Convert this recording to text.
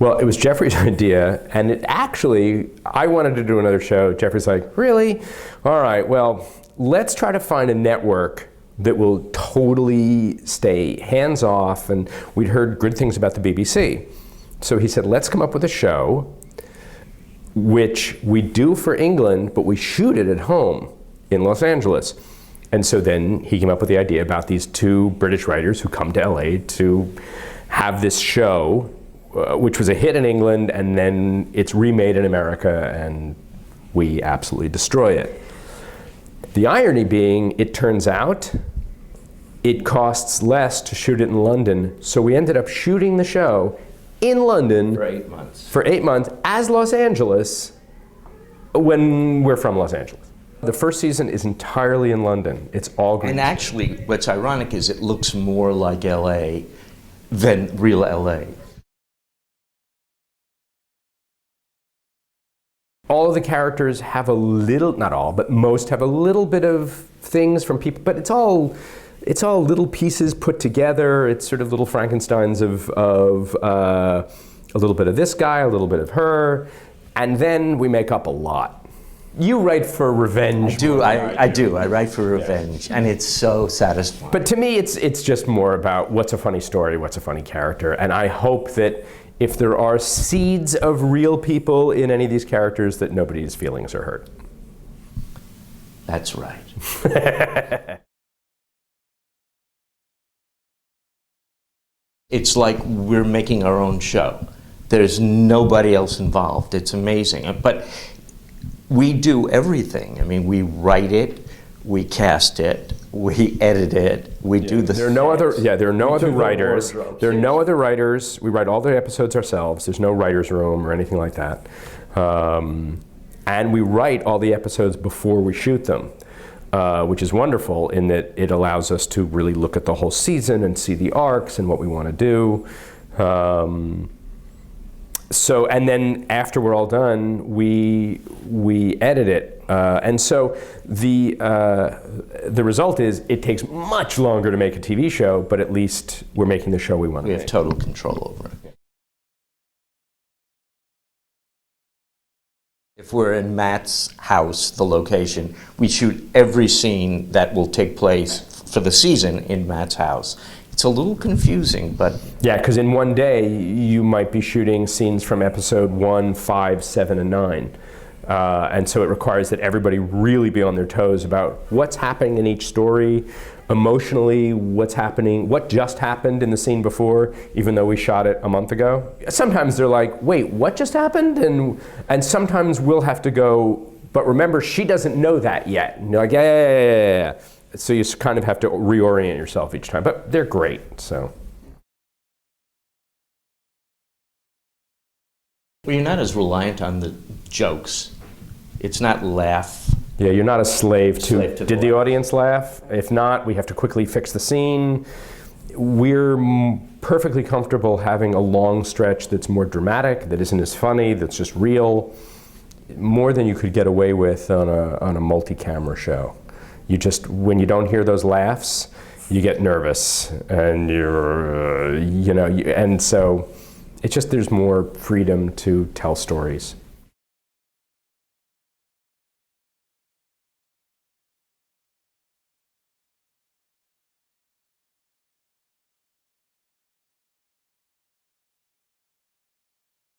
Well, it was Jeffrey's idea, and it actually, I wanted to do another show. Jeffrey's like, really? All right, well, let's try to find a network that will totally stay hands-off, and we'd heard good things about the BBC. So he said, let's come up with a show which we do for England, but we shoot it at home in Los Angeles. And so then he came up with the idea about these two British writers who come to LA to have this show, which was a hit in England, and then it's remade in America, and we absolutely destroy it. The irony being, it turns out, it costs less to shoot it in London, so we ended up shooting the show in London for 8 months. For 8 months as Los Angeles when we're from Los Angeles. The first season is entirely in London. It's all green. And actually, what's ironic is it looks more like LA than real LA. All of the characters have a little, not all, but most have a little bit of things from people, but it's all little pieces put together. It's sort of little Frankensteins of a little bit of this guy, a little bit of her, and then we make up a lot. You write for revenge. I do. I write for revenge, and it's so satisfying. But to me, it's just more about what's a funny story, what's a funny character, and I hope that if there are seeds of real people in any of these characters, that nobody's feelings are hurt. That's right. It's like we're making our own show. There's nobody else involved. It's amazing. But we do everything. I mean, we write it, we cast it, we edit it, we do the There are no other writers. There are no other writers. We write all the episodes ourselves. There's no writer's room or anything like that. And we write all the episodes before we shoot them, which is wonderful in that it allows us to really look at the whole season and see the arcs and what we want to do. So, and then after we're all done, we edit it, and so the result is it takes much longer to make a TV show, but at least we're making the show we want to make. We have total control over it. If we're in Matt's house, the location, we shoot every scene that will take place for the season in Matt's house. It's a little confusing, but... Yeah, because in one day, you might be shooting scenes from episode 1, 5, 7, and 9. And so it requires that everybody really be on their toes about what's happening in each story, emotionally, what's happening, what just happened in the scene before, even though we shot it a month ago. Sometimes they're like, wait, what just happened? And sometimes we'll have to go, but remember, she doesn't know that yet. And you're like, yeah. So you kind of have to reorient yourself each time, but they're great, so. Well, you're not as reliant on the jokes. It's not laugh. Yeah, you're not a slave to did the audience laugh? If not, we have to quickly fix the scene. We're perfectly comfortable having a long stretch that's more dramatic, that isn't as funny, that's just real, more than you could get away with on a multi-camera show. You just, when you don't hear those laughs, you get nervous, and and so it's just there's more freedom to tell stories.